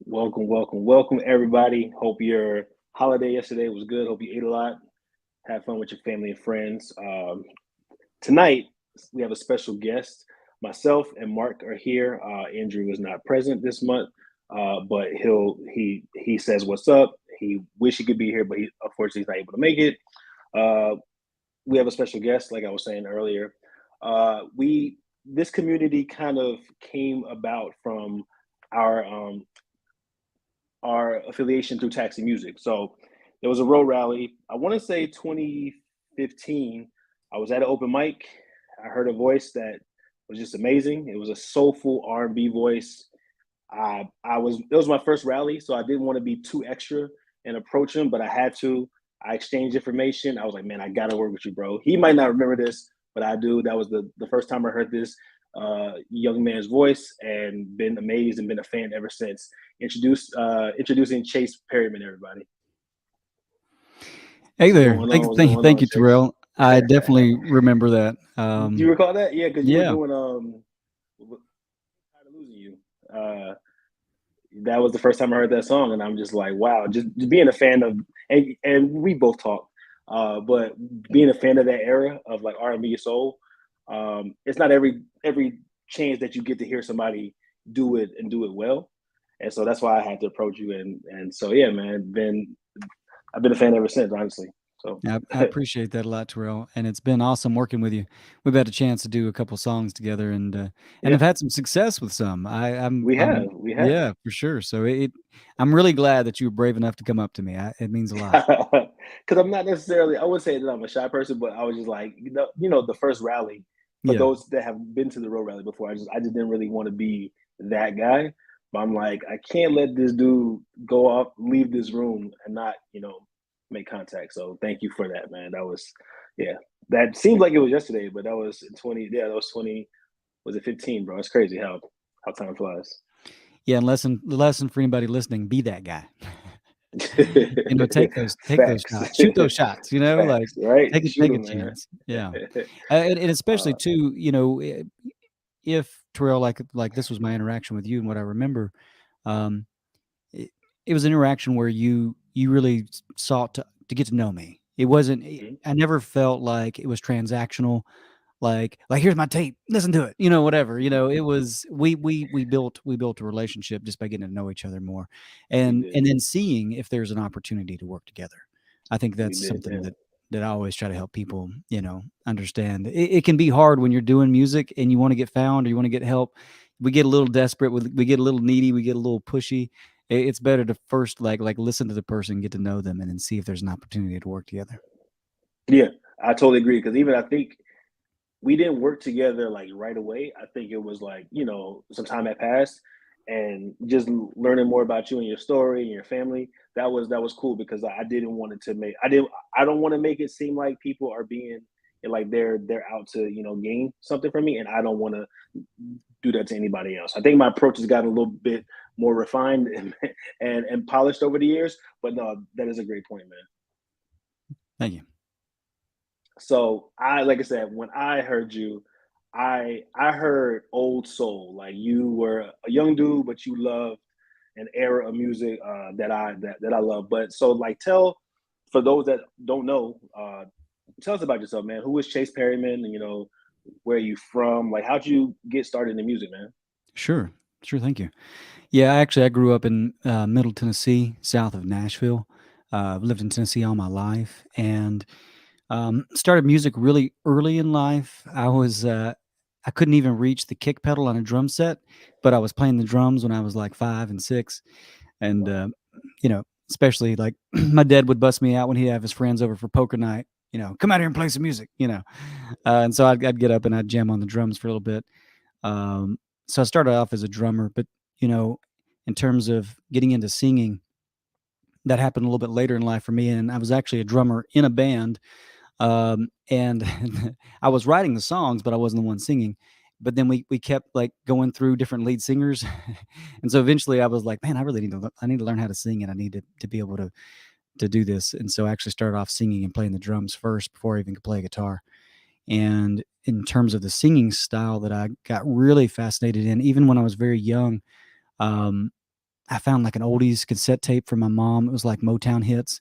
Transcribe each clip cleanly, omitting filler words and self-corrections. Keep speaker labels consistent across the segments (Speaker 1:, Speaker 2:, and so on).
Speaker 1: Welcome, everybody. Hope your holiday yesterday was good. Hope you ate a lot. Have fun with your family and friends. Tonight, we have a special guest. Myself and Mark are here. Andrew is not present this month, but he says what's up. He wish he could be here, but he unfortunately he's not able to make it. Uh, we have a special guest, like I was saying earlier. We This community kind of came about from our our affiliation through Taxi Music. So there was a road rally. I want to say 2015. I was at an open mic. I heard a voice that was just amazing. It was a soulful R&B voice. I was It was my first rally, so I didn't want to be too extra and approach him, but I had to. I exchanged information. I was like, man, I gotta work with you, bro. He might not remember this, but I do. That was the first time I heard this young man's voice, and been amazed and been a fan ever since. Introducing Chase Perryman, everybody.
Speaker 2: Hey
Speaker 1: What's
Speaker 2: there.
Speaker 1: going on? What's going
Speaker 2: Thank
Speaker 1: on,
Speaker 2: you,
Speaker 1: Chase?
Speaker 2: Terrell. I definitely remember that.
Speaker 1: Do you recall that? Yeah, because you were
Speaker 2: Yeah,
Speaker 1: doing Tired of Losing You. That was the first time I heard that song, and I'm just like, wow, just being a fan of, and we both talk, but being a fan of that era of like R&B soul, it's not every chance that you get to hear somebody do it and do it well, and so that's why I had to approach you, and so yeah, man, been I've been a fan ever since, honestly. So
Speaker 2: I appreciate that a lot, Terrell. And it's been awesome working with you. We've had a chance to do a couple songs together, and
Speaker 1: yeah,
Speaker 2: I've had some success with some.
Speaker 1: we have.
Speaker 2: Yeah, for sure. I'm really glad that you were brave enough to come up to me. It means a lot.
Speaker 1: Because I'm not necessarily, I would say that I'm a shy person, but I was just like, the first rally, for
Speaker 2: Yeah.
Speaker 1: those that have been to the road rally before, I just didn't really want to be that guy. But I'm like, I can't let this dude go off, leave this room and not, make contact. So thank you for that, man. That was, yeah, that seemed like it was yesterday, but that was in 20, yeah, that was 20, was it 15, bro? It's crazy how time flies.
Speaker 2: Yeah, and lesson for anybody listening, be that guy. Take those
Speaker 1: Facts.
Speaker 2: shots. Shoot those shots, like
Speaker 1: Facts, right?
Speaker 2: take
Speaker 1: Shoot
Speaker 2: a
Speaker 1: 'em, man.
Speaker 2: chance. Yeah. And especially
Speaker 1: uh,
Speaker 2: too, if Terrell, like this was my interaction with you and what I remember, um, it, it was an interaction where you really sought to get to know me. It wasn't.
Speaker 1: mhm,
Speaker 2: I never felt like it was transactional. Like here's my tape, listen to it. Whatever.
Speaker 1: mhm.
Speaker 2: It was we built a relationship just by getting to know each other more,
Speaker 1: We
Speaker 2: and
Speaker 1: did.
Speaker 2: then seeing if there's an opportunity to work together. I think
Speaker 1: We
Speaker 2: that's
Speaker 1: did,
Speaker 2: something
Speaker 1: yeah.
Speaker 2: that I always try to help people, understand. It can be hard when you're doing music and you want to get found or you want to get help. We get a little desperate, we get a little needy, we get a little pushy. It's better to first like listen to the person, get to know them, and then see if there's an opportunity to work together.
Speaker 1: Yeah, I totally agree. Because even I think we didn't work together like right away. I think it was like, some time had passed, and just learning more about you and your story and your family. That was cool, because I didn't want it to make I don't want to make it seem like people are being like they're out to gain something from me, and I don't want to do that to anybody else. I think my approach has gotten a little bit more refined and polished over the years. But no, that is a great point, man.
Speaker 2: Thank you.
Speaker 1: So like I said, when I heard you, I heard old soul. Like, you were a young dude, but you loved an era of music that I love. But so, like, tell, for those that don't know, tell us about yourself, man. Who is Chase Perryman? And where are you from? Like, how'd you get started in music, man?
Speaker 2: Sure. Sure. Thank you. Yeah, actually, I grew up in Middle Tennessee, south of Nashville. I've lived in Tennessee all my life, and started music really early in life. I couldn't even reach the kick pedal on a drum set, but I was playing the drums when I was like 5 and 6, and
Speaker 1: Wow.
Speaker 2: especially like my dad would bust me out when he'd have his friends over for poker night. Come out here and play some music. And so I'd get up and I'd jam on the drums for a little bit. Um, so I started off as a drummer, but you know, in terms of getting into singing, that happened a little bit later in life for me, and I was actually a drummer in a band, and I was writing the songs, but I wasn't the one singing. But then we kept like going through different lead singers, and so eventually I was like, man, I need to learn how to sing, and I need to be able to do this. And so I actually started off singing and playing the drums first before I even could play guitar. And in terms of the singing style that I got really fascinated in, even when I was very young, um, I found like an oldies cassette tape from my mom. It was like Motown hits,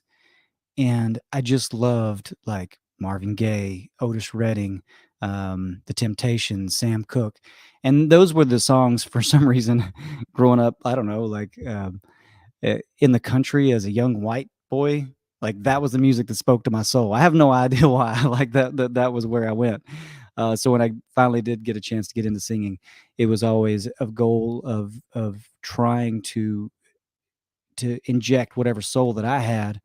Speaker 2: and I just loved like Marvin Gaye, Otis Redding, The Temptations, Sam Cooke, and those were the songs for some reason growing up. I don't know, like in the country as a young white boy. Like that was the music that spoke to my soul. I have no idea why. Like that was where I went. So when I finally did get a chance to get into singing, it was always a goal of trying to inject whatever soul that I had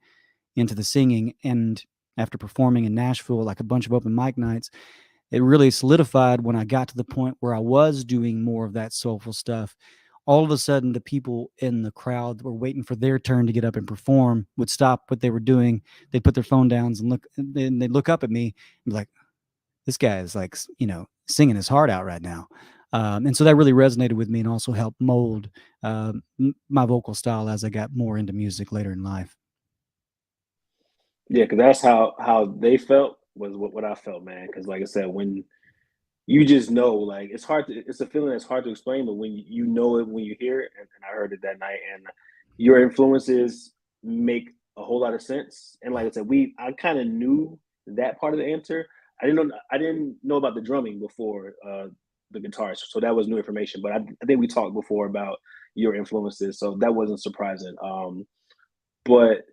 Speaker 2: into the singing. And after performing in Nashville, like a bunch of open mic nights, it really solidified when I got to the point where I was doing more of that soulful stuff. All of a sudden, the people in the crowd that were waiting for their turn to get up and perform would stop what they were doing. They'd put their phone down and they'd look up at me and be like, this guy is like, singing his heart out right now. And so that really resonated with me and also helped mold my vocal style as I got more into music later in life.
Speaker 1: Yeah, because that's how they felt was what I felt, man. Because like I said, when you just know, like it's a feeling that's hard to explain, but when you know it when you hear it, and I heard it that night, and your influences make a whole lot of sense. And like I said, I kind of knew that part of the answer. I didn't know about the drumming before the guitars, so that was new information. But I think we talked before about your influences, so that wasn't surprising. But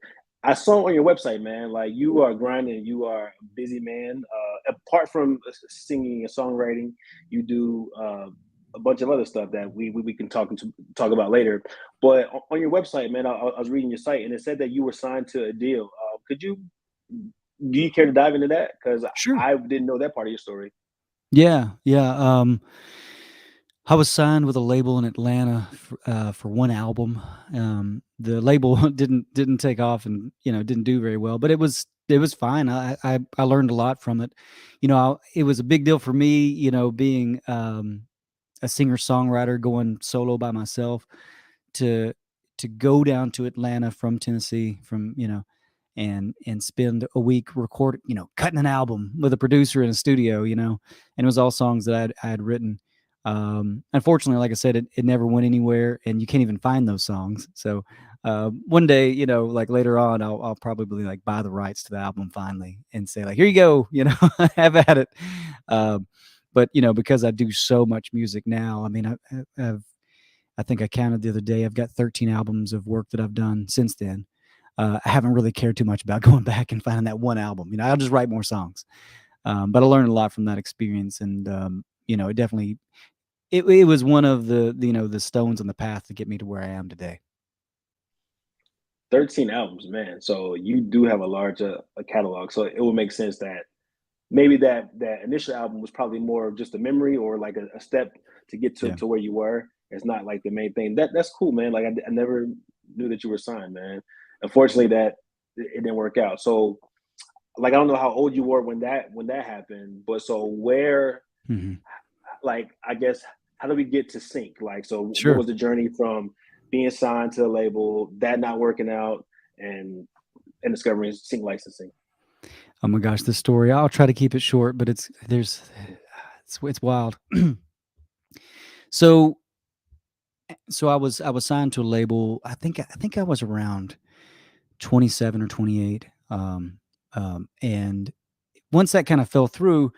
Speaker 1: I saw on your website, man, like you are grinding, you are a busy man. Apart from singing and songwriting, you do a bunch of other stuff that we can talk about later. But on your website, man, I was reading your site and it said that you were signed to a deal. Could you Do you care to dive into that? Because
Speaker 2: Sure.
Speaker 1: I didn't know that part of your story.
Speaker 2: Yeah, yeah. I was signed with a label in Atlanta for one album. The label didn't take off, and didn't do very well, but it was fine. I learned a lot from it. It was a big deal for me. Being a singer songwriter going solo by myself to go down to Atlanta from Tennessee, and spend a week cutting an album with a producer in a studio, and it was all songs that I had written. Unfortunately, like I said, it never went anywhere, and you can't even find those songs. So one day, like later on, I'll probably like buy the rights to the album finally and say like, here you go, have at it. But because I do so much music now, I mean, I think I counted the other day, I've got 13 albums of work that I've done since then. I haven't really cared too much about going back and finding that one album. I'll just write more songs. But I learned a lot from that experience, and it definitely it was one of the stones on the path to get me to where I am today.
Speaker 1: 13 albums, man. So you do have a large a catalog. So it would make sense that maybe that initial album was probably more of just a memory or like a step to get
Speaker 2: Yeah.
Speaker 1: to where you were. It's not like the main thing. That's cool, man. Like I never knew that you were signed, man. Unfortunately, that it didn't work out. So like I don't know how old you were when that happened, but so where
Speaker 2: Hmm.
Speaker 1: like I guess how do we get to sync? Like so what
Speaker 2: Sure.
Speaker 1: was the journey from being signed to a label, that not working out, and discovering sync licensing?
Speaker 2: Oh my gosh, this story. I'll try to keep it short, but it's wild. So I was signed to a label. I think I was around 27 or 28. And once that kind of fell through,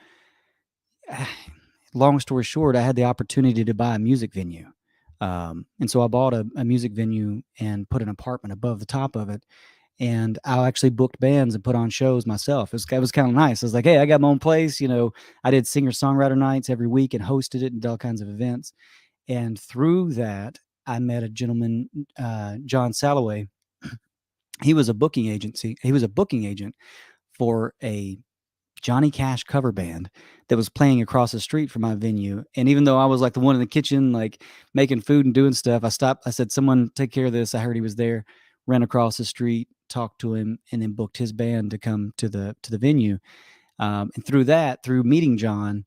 Speaker 2: long story short, I had the opportunity to buy a music venue. And so I bought a music venue and put an apartment above the top of it. And I actually booked bands and put on shows myself. It was kind of nice. I was like, hey, I got my own place. I did singer songwriter nights every week and hosted it and did all kinds of events. And through that, I met a gentleman, John Salloway. He was a booking agent for a Johnny Cash cover band that was playing across the street from my venue. And even though I was like the one in the kitchen, like making food and doing stuff, I stopped. I said, someone take care of this. I heard he was there, ran across the street, talked to him, and then booked his band to come to the venue. And through meeting John,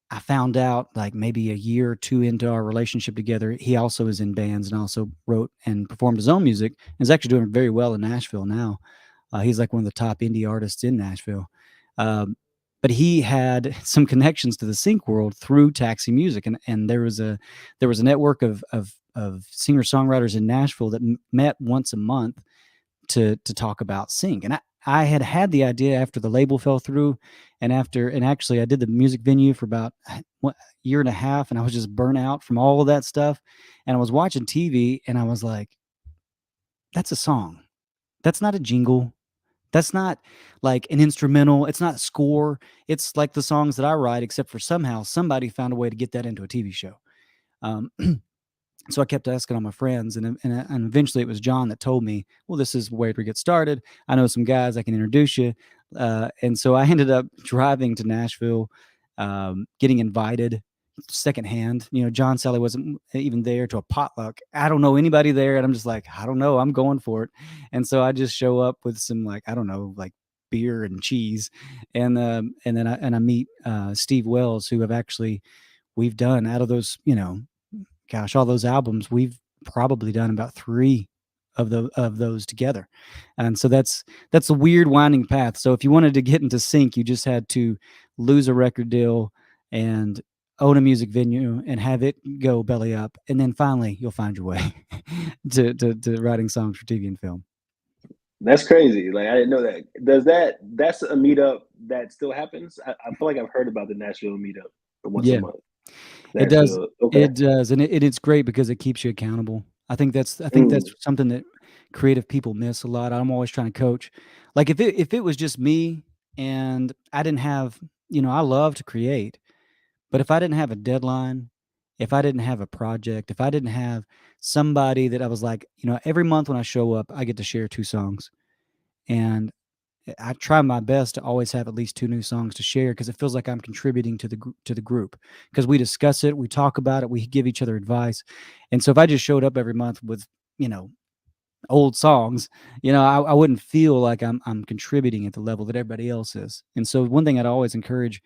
Speaker 2: I found out like maybe a year or two into our relationship together, he also is in bands and also wrote and performed his own music and is actually doing very well in Nashville now. He's like one of the top indie artists in Nashville. Um, but he had some connections to the sync world through Taxi Music, and there was a network of of singer songwriters in Nashville that met once a month to talk about sync. And I had the idea after the label fell through, and actually I did the music venue for about a year and a half, and I was just burnt out from all of that stuff. And I was watching TV, and I was like, "That's a song. That's not a jingle. That's not like an instrumental. It's not a score. It's like the songs that I write, except for somehow somebody found a way to get that into a TV show." Um, so I kept asking all my friends, and eventually it was John that told me, "Well, this is where we get started. I know some guys I can introduce you." And so I ended up driving to Nashville, getting invited secondhand. John Sally wasn't even there, to a potluck. I don't know anybody there, and I'm just like, I don't know, I'm going for it. And so I just show up with some, like, I don't know, like beer and cheese, and then I meet Steve Wells, who we've done out of those, gosh, all those albums, we've probably done about three of those together. And so that's a weird winding path. So if you wanted to get into sync, you just had to lose a record deal and own a music venue and have it go belly up, and then finally you'll find your way to writing songs for TV and film.
Speaker 1: That's crazy. Like I didn't know that. That's a meetup that still happens? I feel like I've heard about the Nashville meetup for once a
Speaker 2: Yeah.
Speaker 1: month.
Speaker 2: It
Speaker 1: That's
Speaker 2: does.
Speaker 1: okay.
Speaker 2: It does, and it's great because it keeps you accountable. I think that's
Speaker 1: Mm,
Speaker 2: something that creative people miss a lot. I'm always trying to coach. Like, if it was just me and I didn't have, I love to create, but if I didn't have a deadline, if I didn't have a project, if I didn't have somebody that I was like, every month when I show up, I get to share 2 songs, and I try my best to always have at least 2 new songs to share, because it feels like I'm contributing to the group, because we discuss it, we talk about it, we give each other advice. And so if I just showed up every month with, you know, old songs, I wouldn't feel like I'm contributing at the level that everybody else is. And so one thing I'd always encourage,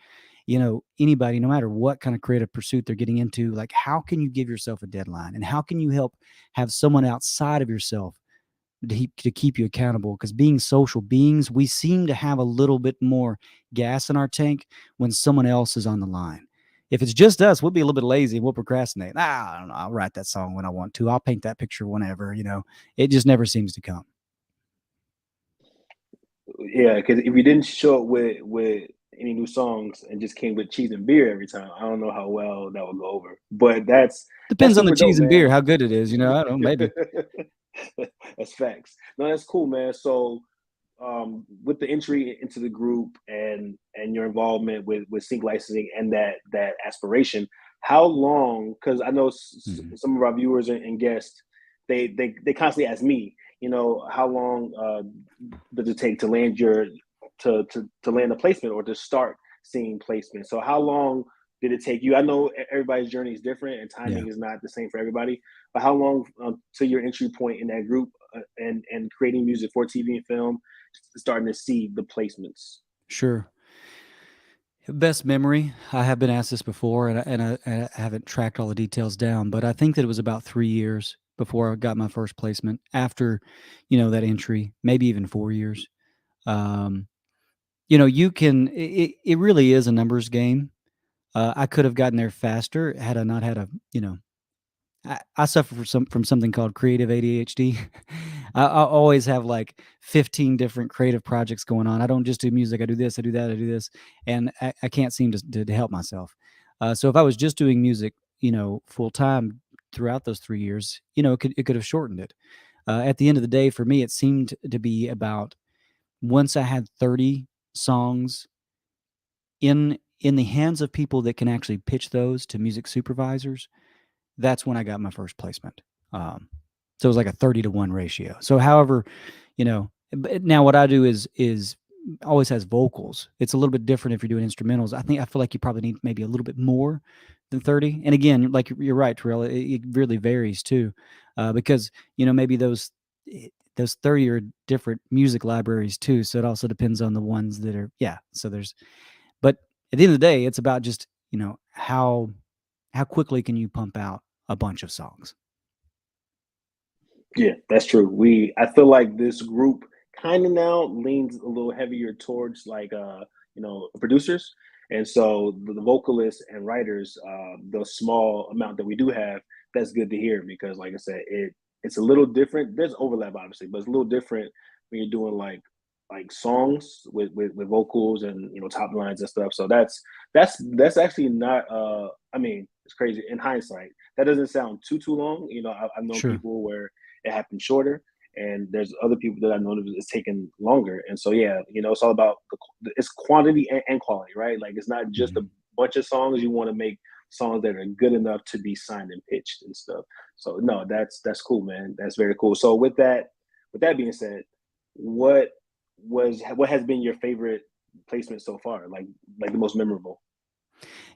Speaker 2: anybody, no matter what kind of creative pursuit they're getting into, like, how can you give yourself a deadline, and how can you help have someone outside of yourself to keep you accountable? Because being social beings, we seem to have a little bit more gas in our tank when someone else is on the line. If it's just us, we'll be a little bit lazy and we'll procrastinate. I don't know. I'll write that song when I want to. I'll paint that picture whenever. It just never seems to come.
Speaker 1: yeah, because if you didn't show up with any new songs and just came with cheese and beer every time, I don't know how well that would go over. But that's
Speaker 2: Depends on the
Speaker 1: super dope,
Speaker 2: cheese and beer,
Speaker 1: man.
Speaker 2: how good it is. I don't know, maybe.
Speaker 1: That's facts. No, that's cool, man. So, with the entry into the group and your involvement with sync licensing and that aspiration, how long? Because I know
Speaker 2: Mhm.
Speaker 1: some of our viewers and guests, they constantly ask me, how long does it take to land to land a placement or to start seeing placement? So, how long did it take you? I know everybody's journey is different and
Speaker 2: Yeah,
Speaker 1: timing is not the same for everybody, but how long to your entry point in that group and creating music for TV and film, starting to see the placements?
Speaker 2: sure. Best memory, I have been asked this before, and I haven't tracked all the details down, but I think that it was about 3 years before I got my first placement after, that entry, maybe even 4 years. Um, it really is a numbers game. I could have gotten there faster had I not had I suffer from something called creative ADHD. I always have like 15 different creative projects going on. I don't just do music. I do this. I do that. I do this, and I can't seem to help myself. So if I was just doing music, full time throughout those 3 years, it could have shortened it. At the end of the day, for me, it seemed to be about, once I had 30 songs in the hands of people that can actually pitch those to music supervisors, that's when I got my first placement. Um, so it was like a 30-to-1 ratio. So however, now what I do is always has vocals. It's a little bit different if you're doing instrumentals. I feel like you probably need maybe a little bit more than 30. And again, like you're right, Terrell, it really varies too. Because, maybe those 30 are different music libraries too. So it also depends on the ones that are, yeah. So but at the end of the day, it's about just, how quickly can you pump out a bunch of songs?
Speaker 1: Yeah, that's true. I feel like this group kind of now leans a little heavier towards like producers, and so the vocalists and writers, the small amount that we do have, that's good to hear because, like I said, it's a little different. There's overlap, obviously, but it's a little different when you're doing like songs with vocals and top lines and stuff. So that's actually not. I mean, it's crazy in hindsight. That doesn't sound too long. I've known
Speaker 2: Sure.
Speaker 1: people where it happened shorter, and there's other people that I've known it's taken longer. And so yeah, it's all about it's quantity and quality, right? Like it's not just a
Speaker 2: Mhm.
Speaker 1: bunch of songs. You want to make songs that are good enough to be signed and pitched and stuff. So no, that's cool, man. That's very cool. So with that being said, what what has been your favorite placement so far? Like the most memorable?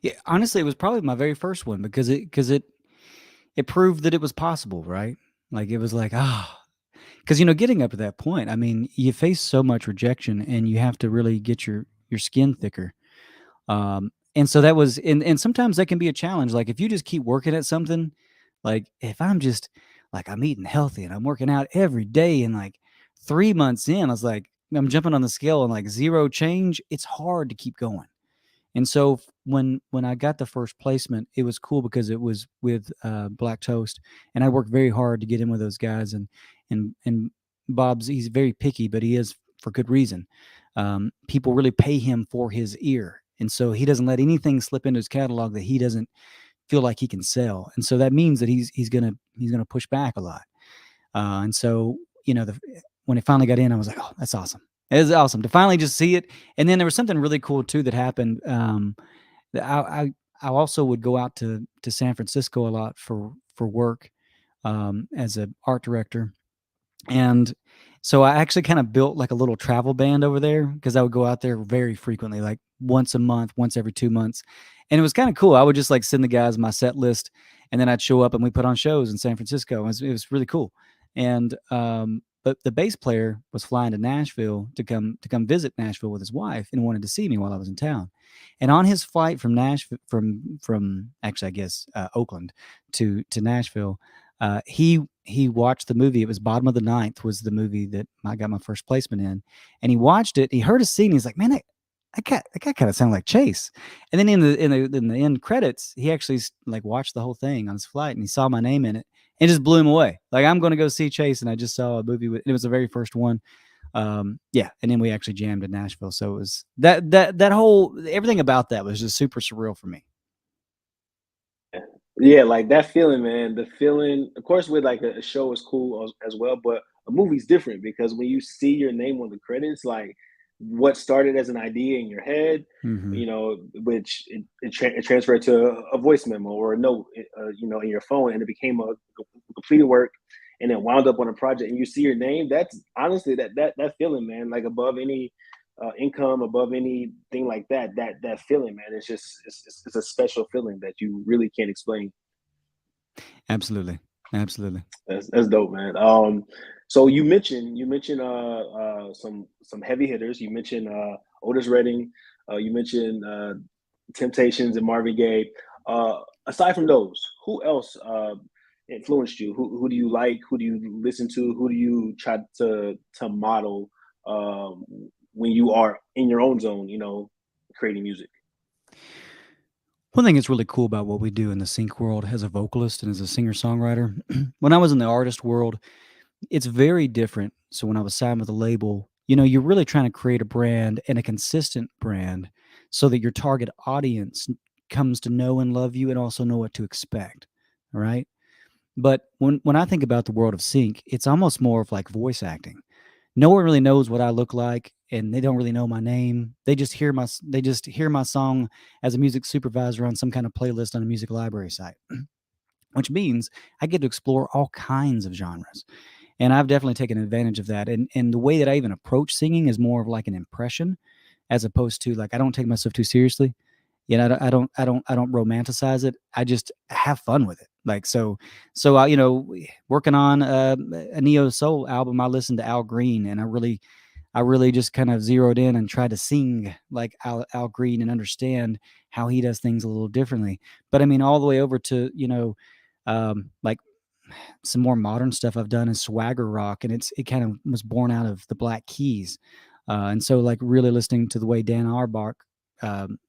Speaker 2: Yeah, honestly, it was probably my very first one because it proved that it was possible, right? Like it was like, because getting up to that point, I mean, you face so much rejection, and you have to really get your skin thicker. And so that was, and sometimes that can be a challenge. Like if you just keep working at something, like if I'm just like I'm eating healthy and I'm working out every day, and like 3 months in, I was like, I'm jumping on the scale and like zero change. It's hard to keep going. And so when I got the first placement, it was cool because it was with Black Toast, and I worked very hard to get in with those guys. And Bob's, he's very picky, but he is for good reason. People really pay him for his ear, and so he doesn't let anything slip into his catalog that he doesn't feel like he can sell. And so that means that he's gonna push back a lot. And so, when it finally got in, I was like, "Oh, that's awesome." It was awesome to finally just see it. And then there was something really cool too that happened. That I also would go out to San Francisco a lot for work, as an art director. And so I actually kind of built like a little travel band over there because I would go out there very frequently, like once a month, once every 2 months. And it was kind of cool. I would just like send the guys my set list, and then I'd show up and we put on shows in San Francisco. It was really cool. And but the bass player was flying to Nashville to come visit Nashville with his wife, and wanted to see me while I was in town. And on his flight from Nashville, from actually I guess Oakland to Nashville, he watched the movie. It was Bottom of the Ninth was the movie that I got my first placement in, and he watched it. He heard a scene. He's like, "Man, that guy kind of sounded like Chase." And then in the end credits, he actually like watched the whole thing on his flight, and he saw my name in it, and it just blew him away. Like, I'm going to go see Chase, and I just saw a movie with. It was the very first one. Yeah, and then we actually jammed in Nashville. So it was that whole everything about that was just super surreal for me.
Speaker 1: Yeah, like that feeling, man. The feeling, of course, with like a show is cool as well, but a movie's different because when you see your name on the credits, like what started as an idea in your head,
Speaker 2: Hmm.
Speaker 1: which it transferred to a voice memo or a note, in your phone, and it became a completed work, and it wound up on a project, and you see your name. That's honestly that feeling, man. Like above any income, above anything like that. That feeling, man. It's just it's a special feeling that you really can't explain.
Speaker 2: Absolutely, absolutely.
Speaker 1: That's dope, man. So you mentioned some heavy hitters. You mentioned Otis Redding. You mentioned Temptations and Marvin Gaye. Aside from those, who else influenced you? Who do you like? Who do you listen to? Who do you try to model um, when you are in your own zone? Creating music.
Speaker 2: One thing that's really cool about what we do in the sync world as a vocalist and as a singer songwriter, when I was in the artist world, it's very different. So when I was signed with a label, you're really trying to create a brand, and a consistent brand, so that your target audience comes to know and love you and also know what to expect. Right. But when I think about the world of sync, it's almost more of like voice acting. No one really knows what I look like, and they don't really know my name. They just hear my song as a music supervisor on some kind of playlist on a music library site, which means I get to explore all kinds of genres. And I've definitely taken advantage of that. And the way that I even approach singing is more of like an impression, as opposed to like, I don't take myself too seriously. I don't romanticize it. I just have fun with it. Like, so I, working on a neo soul album, I listened to Al Green, and I really just kind of zeroed in and tried to sing like Al Green and understand how he does things a little differently. But I mean, all the way over to, like some more modern stuff I've done is swagger rock, and it kind of was born out of the Black Keys. And so like really listening to the way Dan Auerbach um,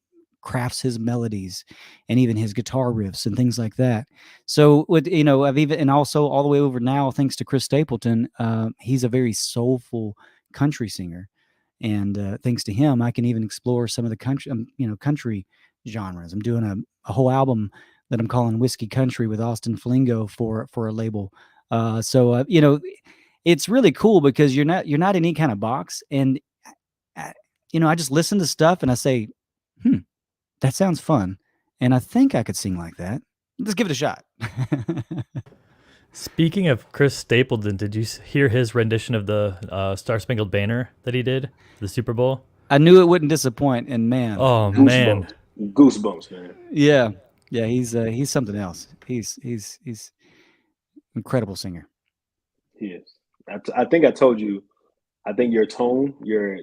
Speaker 2: crafts his melodies and even his guitar riffs and things like that. So with I've even and also all the way over now, thanks to Chris Stapleton, he's a very soulful country singer, and thanks to him, I can even explore some of the country genres. I'm doing a whole album that I'm calling Whiskey Country with Austin Flingo for a label. It's really cool because you're not in any kind of box, and I just listen to stuff and I say, that sounds fun, and I think I could sing like that. Let's give it a shot.
Speaker 3: Speaking of Chris Stapleton, did you hear his rendition of the Star Spangled Banner that he did for the Super Bowl?
Speaker 2: I knew it wouldn't disappoint, and man,
Speaker 3: Oh
Speaker 1: Goosebumps.
Speaker 3: man,
Speaker 1: Goosebumps, man.
Speaker 2: yeah, he's something else. He's incredible singer.
Speaker 1: He is. I think I told you. I think your tone, you're a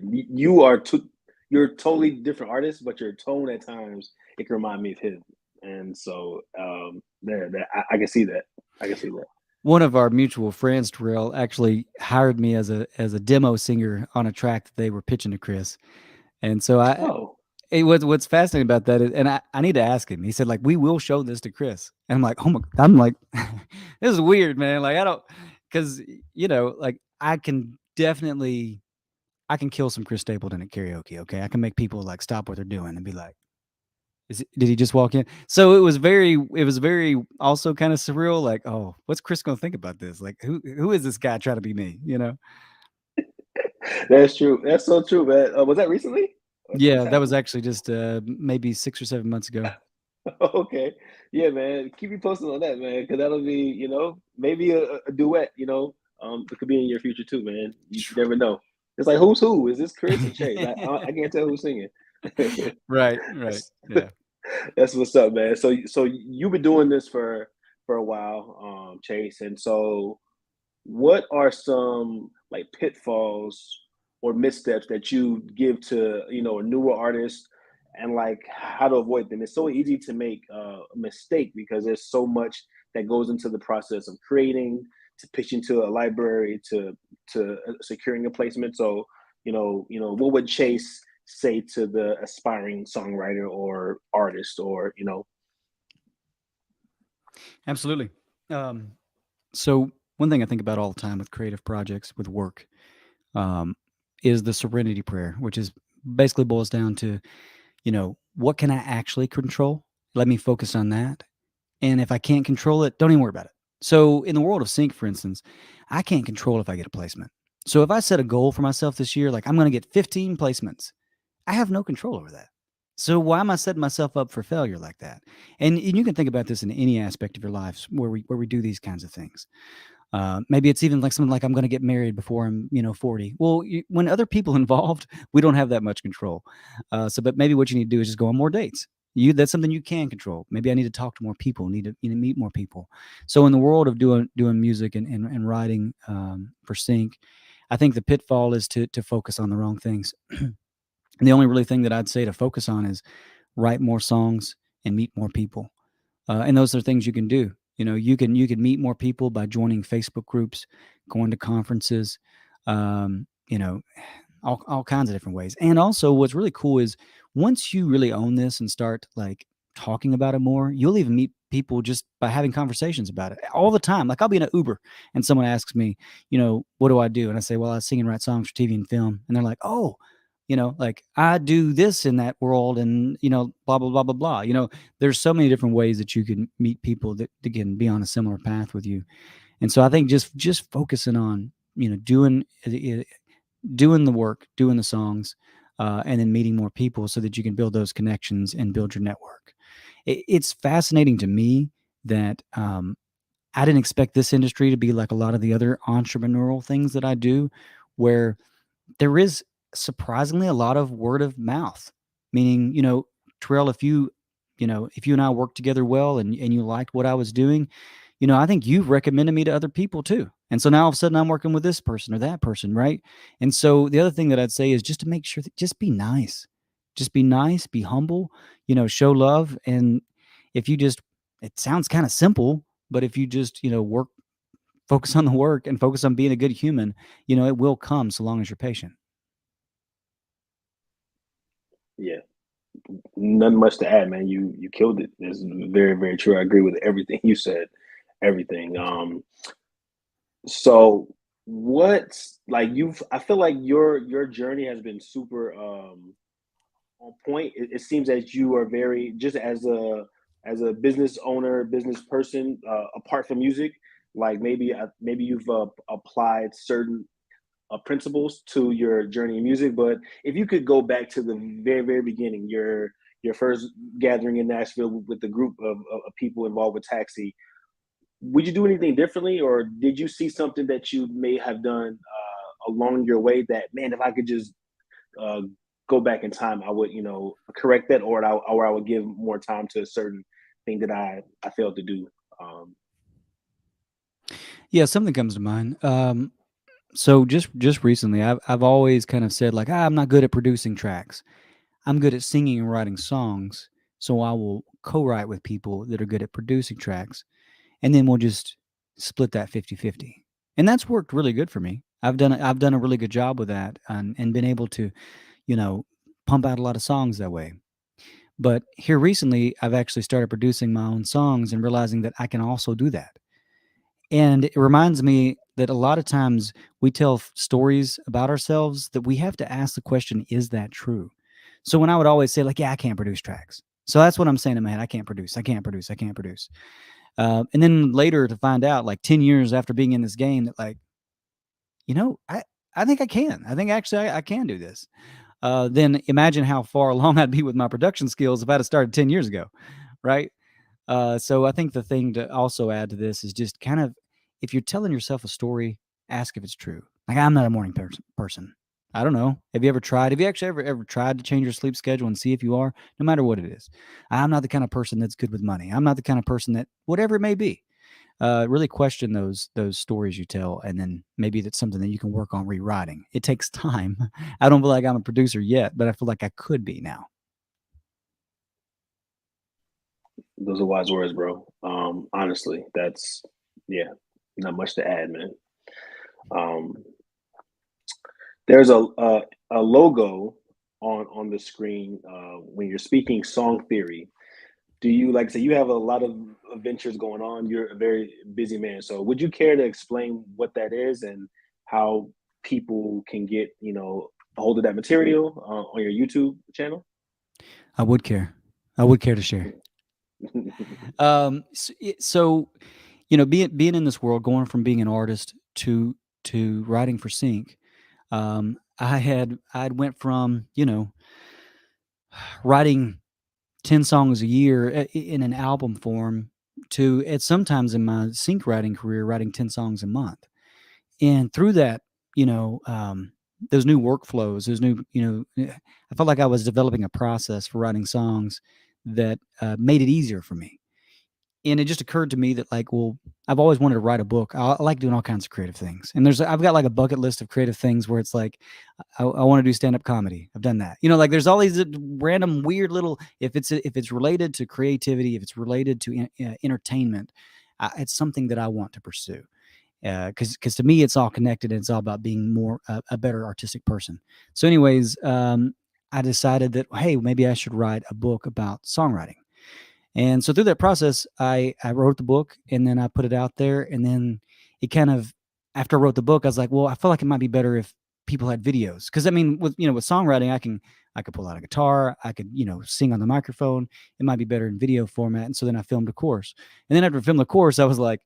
Speaker 1: totally different artist, but your tone at times it can remind me of him, and so I can see that. I can see that.
Speaker 2: One of our mutual friends, Terrell, actually hired me as a demo singer on a track that they were pitching to Chris, and so what's fascinating about that is, and I need to ask him. He said, like, we will show this to Chris, and I'm like, oh my, I'm like, this is weird, man. Like, I don't, because like I can kill some Chris Stapleton at karaoke. Okay, I can make people like stop what they're doing and be like, did he just walk in? So it was very also kind of surreal. Like, oh, what's Chris gonna think about this? Like, who is this guy trying to be me?
Speaker 1: That's true. That's so true, man. Was that recently?
Speaker 2: Yeah, that was actually just maybe 6 or 7 months ago.
Speaker 1: Okay. Yeah, man. Keep me posted on that, man, because that'll be, maybe a duet. It could be in your future too, man. You never know. It's like, who's who? Is this Chris or Chase? I can't tell who's singing.
Speaker 2: Right. Yeah.
Speaker 1: That's what's up, man. So you've been doing this for a while, Chase, and so what are some like pitfalls or missteps that you give to a newer artist, and like how to avoid them? It's so easy to make a mistake because there's so much that goes into the process of creating, to pitching to a library, to securing a placement. So what would Chase say to the aspiring songwriter or artist, or
Speaker 2: Absolutely. So one thing I think about all the time with creative projects, with work, is the serenity prayer, which is basically boils down to, what can I actually control? Let me focus on that. And if I can't control it, don't even worry about it. So in the world of sync, for instance, I can't control if I get a placement. So if I set a goal for myself this year, like I'm going to get 15 placements, I have no control over that. So why am I setting myself up for failure like that? And you can think about this in any aspect of your lives where we do these kinds of things. Maybe it's even like something like, I'm going to get married before I'm 40. Well, when other people involved, we don't have that much control. But maybe what you need to do is just go on more dates. That's something you can control. Maybe I need to talk to more people, need to meet more people. So in the world of doing music and writing for sync, I think the pitfall is to focus on the wrong things. And the only really thing that I'd say to focus on is write more songs and meet more people. And those are things you can do. You can meet more people by joining Facebook groups, going to conferences, all kinds of different ways. And also what's really cool is once you really own this and start like talking about it more, you'll even meet people just by having conversations about it all the time. Like I'll be in an Uber and someone asks me, what do I do? And I say, well, I sing and write songs for TV and film. And they're like, oh, like I do this in that world, and blah blah blah blah blah. There's so many different ways that you can meet people that can be on a similar path with you. And so I think just focusing on doing the work, doing the songs, and then meeting more people so that you can build those connections and build your network. It's fascinating to me that I didn't expect this industry to be like a lot of the other entrepreneurial things that I do, where there is surprisingly a lot of word of mouth. Meaning, Terrell, if you and I worked together well and you liked what I was doing, I think you've recommended me to other people too. And so now all of a sudden I'm working with this person or that person, right? And so the other thing that I'd say is just to make sure that just be nice. Just be nice, be humble, show love. And if you just, it sounds kind of simple, but if you just, focus on the work and focus on being a good human, it will come so long as you're patient.
Speaker 1: Yeah, Nothing much to add, man. You killed it. It's very, very true. I agree with everything you said. Everything. So what's like you've I feel like your journey has been super on point. It seems that you are very just as a business owner, business person, apart from music, like maybe you've applied certain principles to your journey in music. But if you could go back to the very, very beginning, your first gathering in Nashville with the group of people involved with Taxi, would you do anything differently, or did you see something that you may have done along your way that, man, if I could just uh, go back in time, I would, correct that, or I would give more time to a certain thing that I failed to do. Um,
Speaker 2: Yeah, something comes to mind. So just recently, I've always kind of said like, I'm not good at producing tracks. I'm good at singing and writing songs. So I will co-write with people that are good at producing tracks, and then we'll just split that 50-50. And that's worked really good for me. I've done a really good job with that, and been able to, you know, pump out a lot of songs that way. But here recently, I've actually started producing my own songs and realizing that I can also do that. And it reminds me that a lot of times we tell stories about ourselves that we have to ask the question, is that true? So when I would always say, like, yeah, I can't produce tracks. So that's what I'm saying in my head. I can't produce. I can't produce. I can't produce. And then later to find out, like 10 years after being in this game, that like, you know, I think I can. I think actually I can do this. Then imagine how far along I'd be with my production skills if I'd have started 10 years ago, right? So I think the thing to also add to this is just kind of, if you're telling yourself a story, ask if it's true. Like, I'm not a morning person. I don't know. Have you ever tried? Have you actually ever tried to change your sleep schedule and see if you are, no matter what it is? I'm not the kind of person that's good with money. I'm not the kind of person that, whatever it may be. Really question those stories you tell, and then maybe that's something that you can work on rewriting. It takes time. I don't feel like I'm a producer yet, but I feel like I could be now.
Speaker 1: those are wise words, bro. Honestly, that's yeah, not much to add, man. Um, there's a logo on the screen when you're speaking song theory. Do you like say you have a lot of adventures going on? You're a very busy man. So would you care to explain what that is and how people can get, a hold of that material on your YouTube channel?
Speaker 2: I would care. I would care to share. So, being in this world, going from being an artist to writing for Sync, I'd went from writing 10 songs a year in an album form to at sometimes in my Sync writing career writing 10 songs a month. And through that, you know, um, those new workflows, those new, I felt like I was developing a process for writing songs that made it easier for me. And it just occurred to me that, like, well, I've always wanted to write a book. I like doing all kinds of creative things, and I've got like a bucket list of creative things where it's like I want to do stand up comedy. I've done that. Like there's all these random weird little, if it's related to creativity, if it's related to entertainment, it's something that I want to pursue. Because to me it's all connected, and it's all about being more a better artistic person. So, anyways, I decided that, hey, maybe I should write a book about songwriting. And so through that process, I wrote the book, and then I put it out there. And then it kind of, after I wrote the book, I was like, well, I feel like it might be better if people had videos. Cause I mean, with songwriting, I could pull out a guitar, I could, sing on the microphone. It might be better in video format. And so then I filmed a course. And then after I filmed the course, I was like,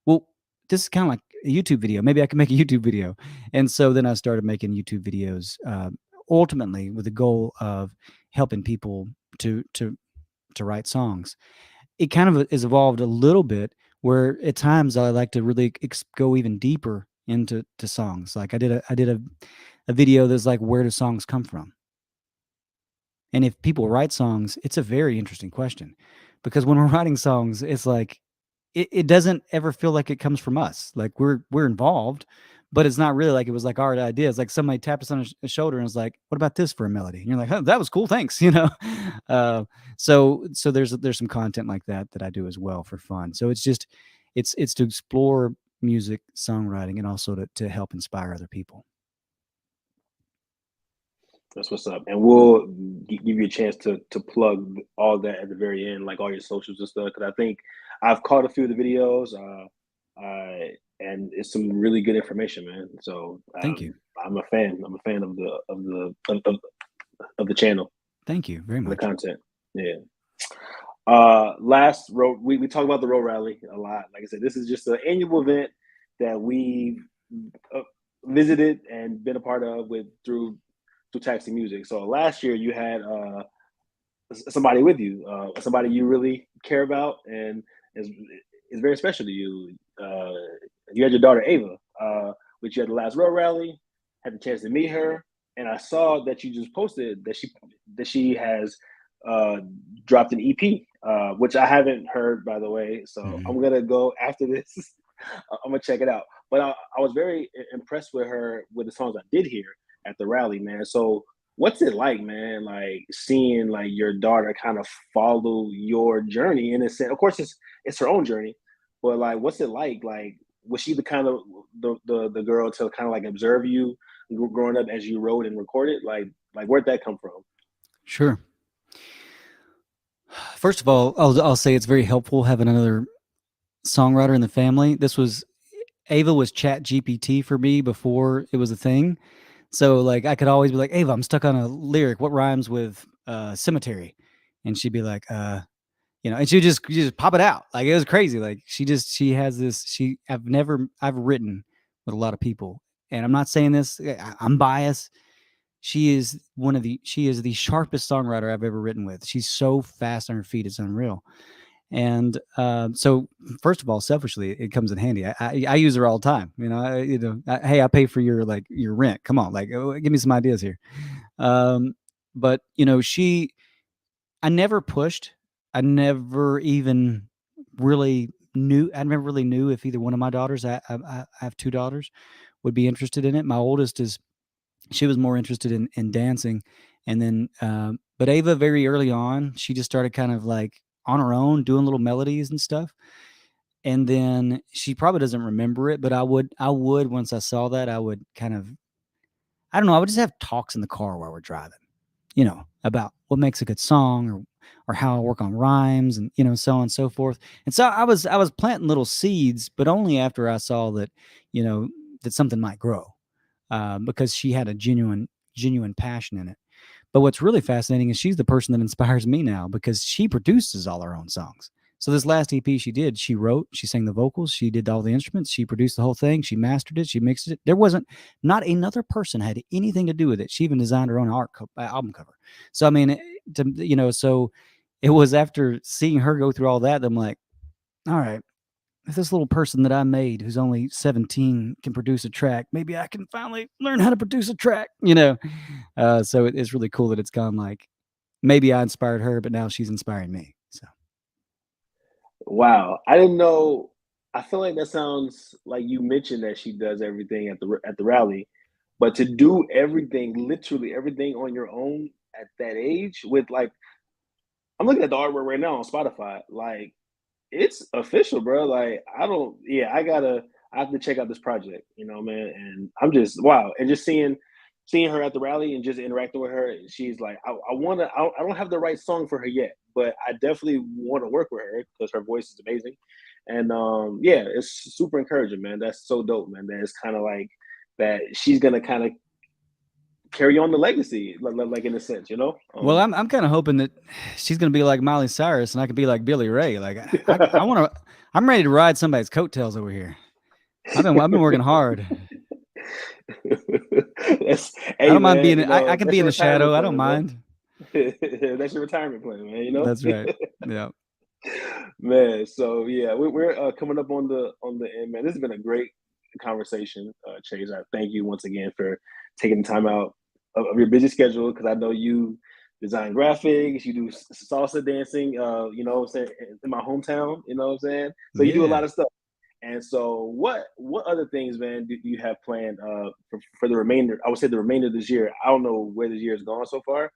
Speaker 2: well, this is kind of like a YouTube video. Maybe I can make a YouTube video. And so then I started making YouTube videos, ultimately with the goal of helping people to write songs. It kind of is evolved a little bit, where at times I like to really go even deeper into songs. Like I did a video that's like, where do songs come from? And if people write songs, it's a very interesting question, because when we're writing songs, it's like it doesn't ever feel like it comes from us. Like we're involved, but it's not really like it was like our idea. It's like somebody tapped us on the shoulder and was like, "What about this for a melody?" And you're like, "Oh, that was cool, thanks." Uh, so there's some content like that I do as well for fun. So it's just it's to explore music, songwriting, and also to help inspire other people.
Speaker 1: That's what's up. And we'll give you a chance to plug all that at the very end, like all your socials and stuff. Because I think I've caught a few of the videos, and it's some really good information, man. So
Speaker 2: Thank you.
Speaker 1: I'm a fan. I'm a fan of the channel,
Speaker 2: Thank you very
Speaker 1: the
Speaker 2: much.
Speaker 1: content. Yeah. Last road, we talk about the road rally a lot. Like I said, this is just an annual event that we've visited and been a part of through Taxi Music. So last year you had somebody with you, somebody you really care about and is very special to you. You had your daughter Ava, which you had the last road rally, had the chance to meet her, and I saw that you just posted that she has dropped an EP, which I haven't heard, by the way. So I'm gonna go after this. I'm gonna check it out. But I was very impressed with her with the songs I did hear at the rally, man. So what's it like, man? Like seeing like your daughter kind of follow your journey in a sense. Of course, it's her own journey, but like, what's it like? Like, was she the kind of the girl to kind of like observe you growing up as you wrote and recorded? Like where'd that come from?
Speaker 2: Sure. First of all, I'll say it's very helpful having another songwriter in the family. Ava was Chat GPT for me before it was a thing. So like I could always be like, Ava, I'm stuck on a lyric. What rhymes with cemetery? And she'd be like, and she just pop it out. Like it was crazy. Like she has this, I've written with a lot of people. And I'm not saying this, I'm biased. She is the sharpest songwriter I've ever written with. She's so fast on her feet. It's unreal. And so, first of all, selfishly, it comes in handy. I use her all the time. Hey, I pay for your rent. Come on, like, give me some ideas here. But I never pushed. I never even really knew. I never really knew if either one of my daughters. I have two daughters, would be interested in it. My oldest she was more interested in dancing, and then but Ava, very early on, she just started kind of like on her own doing little melodies and stuff. And then she probably doesn't remember it, but I would once I saw that, I would kind of, I don't know, I would just have talks in the car while we're driving, about what makes a good song, or how I work on rhymes, and so on and so forth. And so I was planting little seeds, but only after I saw that that something might grow, because she had a genuine passion in it. But what's really fascinating is she's the person that inspires me now, because she produces all her own songs. So this last EP she did, she wrote, she sang the vocals, she did all the instruments, she produced the whole thing, she mastered it, she mixed it. There wasn't, not another person had anything to do with it. She even designed her own album cover. So I mean, so it was after seeing her go through all that I'm like, all right, if this little person that I made, who's only 17, can produce a track, maybe I can finally learn how to produce a track, So it's really cool that it's gone like, maybe I inspired her, but now she's inspiring me. So.
Speaker 1: Wow, I didn't know. I feel like that sounds like you mentioned that she does everything at the rally, but to do everything, literally everything on your own at that age, with like, I'm looking at the artwork right now on Spotify. Like, it's official, bro. Like, I have to check out this project, man. And I'm just wow, and just seeing her at the rally and just interacting with her. She's like, I don't have the right song for her yet, but I definitely want to work with her because her voice is amazing. And yeah, it's super encouraging, man. That's so dope, man. That it's kind of like that she's gonna kind of carry on the legacy, like in a sense,
Speaker 2: Well, I'm kind of hoping that she's gonna be like Miley Cyrus, and I could be like Billy Ray. Like I want to. I'm ready to ride somebody's coattails over here. I've been working hard.
Speaker 1: Hey,
Speaker 2: I don't mind
Speaker 1: man,
Speaker 2: being. I can be in the shadow. I don't mind.
Speaker 1: That's your retirement plan, man.
Speaker 2: That's right. Yeah.
Speaker 1: Man, so yeah, we're coming up on the end, man. This has been a great conversation, Chase. I thank you once again for taking the time out of your busy schedule, because I know you design graphics, you do salsa dancing, what I'm saying, in my hometown, you know what I'm saying? So you do a lot of stuff. And so what other things, man, do you have planned for the remainder? I would say the remainder of this year. I don't know where this year has gone so far,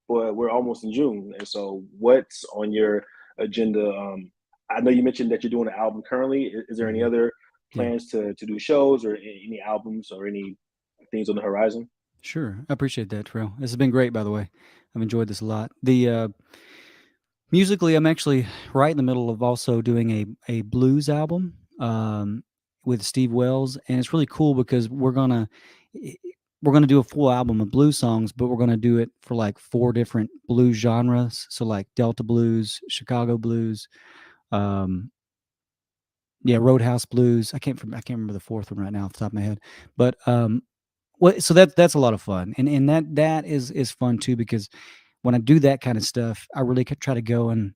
Speaker 1: but we're almost in June. And so what's on your agenda? I know you mentioned that you're doing an album currently. Is there any other plans to do shows or any albums or any things on the horizon?
Speaker 2: Sure. I appreciate that, Terrell. This has been great, by the way. I've enjoyed this a lot. The musically, I'm actually right in the middle of also doing a blues album with Steve Wells, and it's really cool because we're gonna do a full album of blues songs, but we're gonna do it for like 4 different blues genres. So like Delta blues, Chicago blues, um, yeah, Roadhouse blues. I can't remember the fourth one right now off the top of my head, but so that's a lot of fun, and that is fun too because when I do that kind of stuff, I really try to go and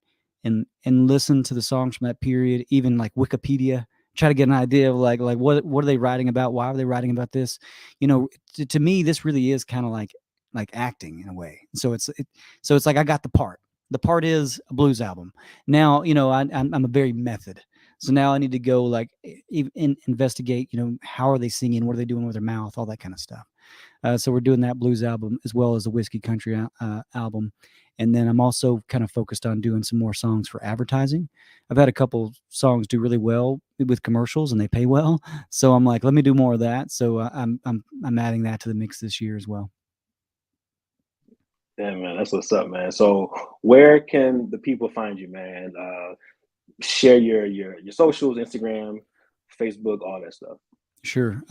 Speaker 2: listen to the songs from that period, even like Wikipedia, try to get an idea of like what are they writing about? Why are they writing about this? You know, to me, this really is kind of like acting in a way. So it's like I got the part. The part is a blues album. Now, you know, I'm a very method. So now I need to go like investigate, you know, how are they singing? What are they doing with their mouth? All that kind of stuff. So we're doing that blues album as well as a whiskey country album. And then I'm also kind of focused on doing some more songs for advertising. I've had a couple songs do really well with commercials and they pay well. So I'm like, let me do more of that. So I'm adding that to the mix this year as well.
Speaker 1: Yeah, man, that's what's up, man. So where can the people find you, man? Share your socials, Instagram, Facebook, all that stuff.
Speaker 2: Sure.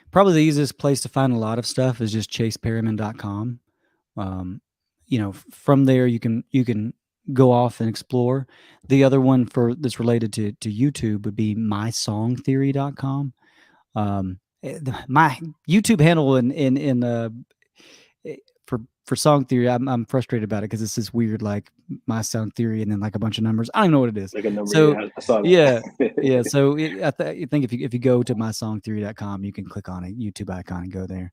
Speaker 2: Probably the easiest place to find a lot of stuff is just chaseperryman.com. Um, you know, from there you can go off and explore. The other one for that's related to YouTube would be mysongtheory.com. My YouTube handle for Song Theory, I'm frustrated about it because it's this weird like my Song Theory and then like a bunch of numbers. I don't even know what it is.
Speaker 1: Like a number,
Speaker 2: So
Speaker 1: yeah, I saw
Speaker 2: yeah,
Speaker 1: that.
Speaker 2: yeah. So I think if you go to mysongtheory.com, you can click on a YouTube icon and go there.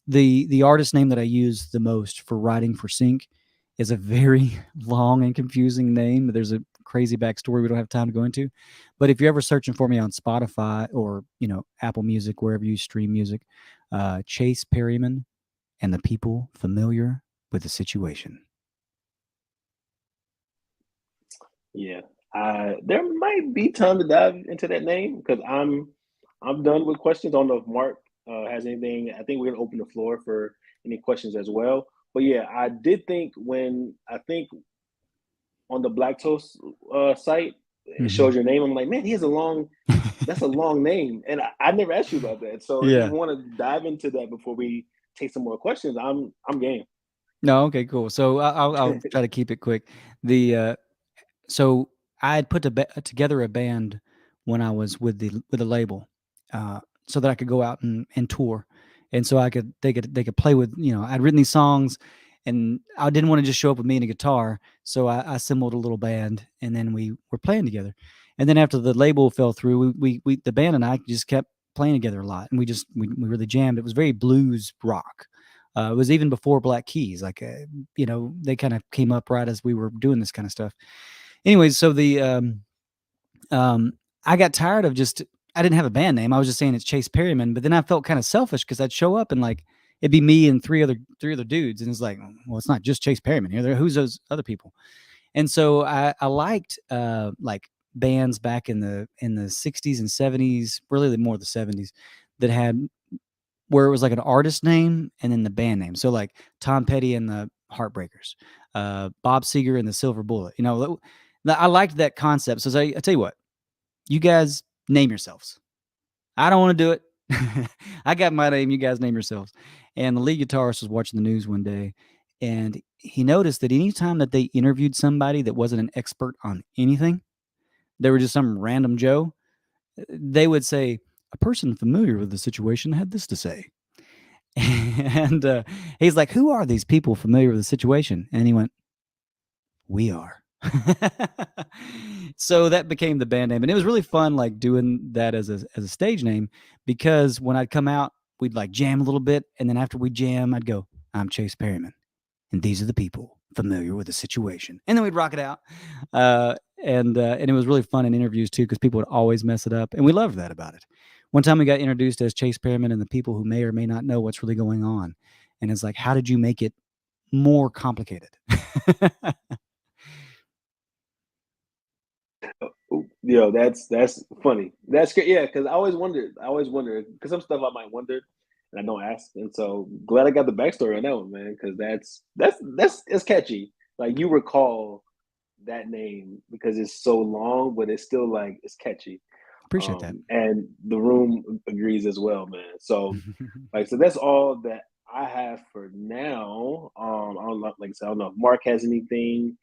Speaker 2: The artist name that I use the most for writing for Sync is a very long and confusing name. There's a crazy backstory we don't have time to go into. But if you're ever searching for me on Spotify or Apple Music, wherever you stream music, Chase Perryman and the people familiar with the situation.
Speaker 1: Yeah, there might be time to dive into that name because I'm done with questions. I don't know if Mark has anything. I think we're gonna open the floor for any questions as well. But yeah, I did think when I think on the Black Toast site it
Speaker 2: Mm-hmm.
Speaker 1: shows your name. I'm like, man, he has a long. That's a long name, and I never asked you about that. So if you
Speaker 2: Yeah.
Speaker 1: want to dive into that before we take some more questions, I'm game.
Speaker 2: No. Okay. Cool. So I'll try to keep it quick. The so I had put together a band when I was with the label, so that I could go out and tour, and so they could play with I'd written these songs, and I didn't want to just show up with me and a guitar, so I assembled a little band, and then we were playing together, and then after the label fell through, we the band and I just kept playing together a lot, and we really jammed. It was very blues rock. It was even before Black Keys, like they kind of came up right as we were doing this kind of stuff. Anyways, so um, I got tired of I didn't have a band name. I was just saying it's Chase Perryman, but then I felt kind of selfish because I'd show up and like it'd be me and three other dudes, and it's like, well, it's not just Chase Perryman here. Who's those other people? And so I liked like bands back in the 60s and 70s, really more the 70s, that had where it was like an artist name and then the band name. So like Tom Petty and the Heartbreakers, Bob Seger and the Silver Bullet. I liked that concept. So I tell you what, you guys name yourselves. I don't want to do it. I got my name. You guys name yourselves. And the lead guitarist was watching the news one day, and he noticed that anytime that they interviewed somebody that wasn't an expert on anything, they were just some random Joe. They would say, "A person familiar with the situation had this to say." And he's like, "Who are these people familiar with the situation?" And he went, "We are." So that became the band name, and it was really fun, like doing that as a stage name, because when I'd come out, we'd like jam a little bit, and then after we jam, I'd go, "I'm Chase Perryman, and these are the people familiar with the situation," and then we'd rock it out. And it was really fun in interviews too, because people would always mess it up, and we loved that about it. One time we got introduced as Chase Perryman and the people who may or may not know what's really going on, and it's like, how did you make it more complicated?
Speaker 1: Yo, that's funny. That's great. Yeah, because I always wondered because some stuff I might wonder, and I don't ask. And so glad I got the backstory on that one, man, because that's it's catchy. Like you recall that name because it's so long, but it's still like it's catchy.
Speaker 2: Appreciate that.
Speaker 1: And the room agrees as well, man. So like so that's all that I have for now. I don't know, like I said, I don't know if Mark has anything.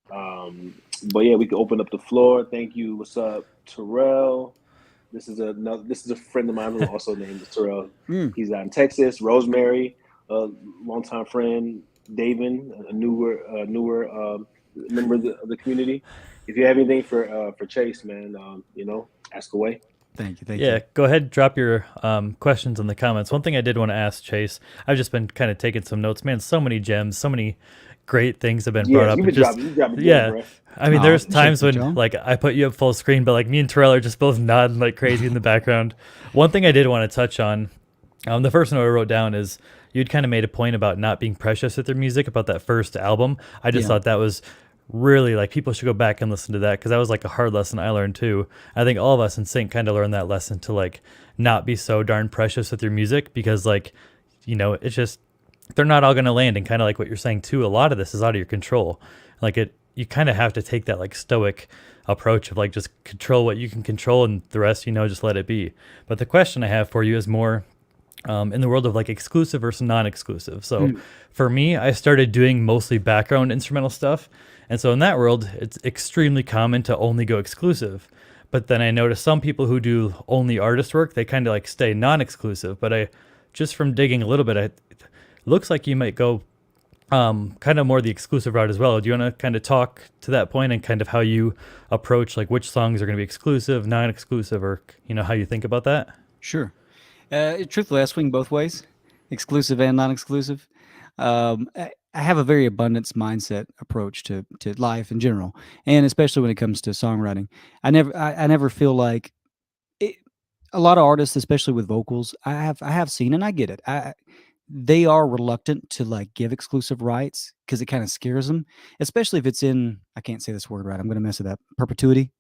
Speaker 1: But yeah, we can open up the floor. Thank you. What's up, Terrell? This is a friend of mine who also named is Terrell. He's out in Texas. Rosemary, a longtime friend. David, a newer member of the community. If you have anything for Chase, man, ask away.
Speaker 2: Thank you.
Speaker 3: Yeah, go ahead and drop your questions in the comments. One thing I did want to ask Chase, I've just been kind of taking some notes. Man, so many gems, so many great things have been brought up.
Speaker 1: You dropping
Speaker 3: yeah,
Speaker 1: bro.
Speaker 3: I mean, there's times when
Speaker 2: John.
Speaker 3: like I put you up full screen, but like me and Terrell are just both nodding like crazy in the background. One thing I did want to touch on, the first note I wrote down is you'd kind of made a point about not being precious with your music about that first album. I just thought that was really like people should go back and listen to that because that was like a hard lesson I learned too. I think all of us in sync kind of learned that lesson to like not be so darn precious with your music because like it's just they're not all going to land, and kind of like what you're saying too, a lot of this is out of your control. Like you kind of have to take that like stoic approach of like just control what you can control and the rest just let it be. But the question I have for you is more in the world of like exclusive versus non-exclusive. So for me, I started doing mostly background instrumental stuff. And so in that world, it's extremely common to only go exclusive. But then I noticed some people who do only artist work, they kind of like stay non-exclusive. But I just from digging a little bit, it looks like you might go kind of more the exclusive route as well. Do you want to kind of talk to that point and kind of how you approach like which songs are going to be exclusive, non-exclusive, or how you think about that?
Speaker 2: Sure. Truthfully, I swing both ways, exclusive and non-exclusive. I have a very abundance mindset approach to life in general, and especially when it comes to songwriting. I never feel like a lot of artists, especially with vocals, I have seen, and I get it. They are reluctant to like give exclusive rights because it kind of scares them, especially if it's in, I can't say this word right, I'm going to mess it up, perpetuity.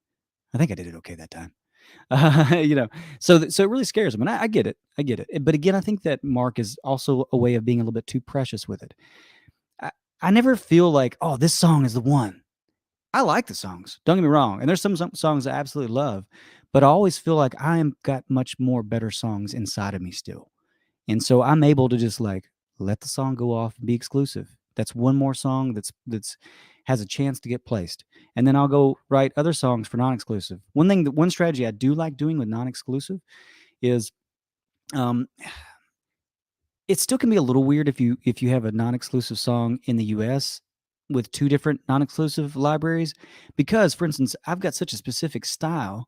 Speaker 2: I think I did it okay that time. So it really scares them, and I get it. But again, I think that Mark is also a way of being a little bit too precious with it. I never feel like, oh, this song is the one. I like the songs. Don't get me wrong, and there's some songs I absolutely love, but I always feel like got much more better songs inside of me still, and so I'm able to just like let the song go off and be exclusive. That's one more song that's has a chance to get placed. And then I'll go write other songs for non-exclusive. One strategy I do like doing with non-exclusive is it still can be a little weird if you have a non-exclusive song in the US with two different non-exclusive libraries, because for instance, I've got such a specific style.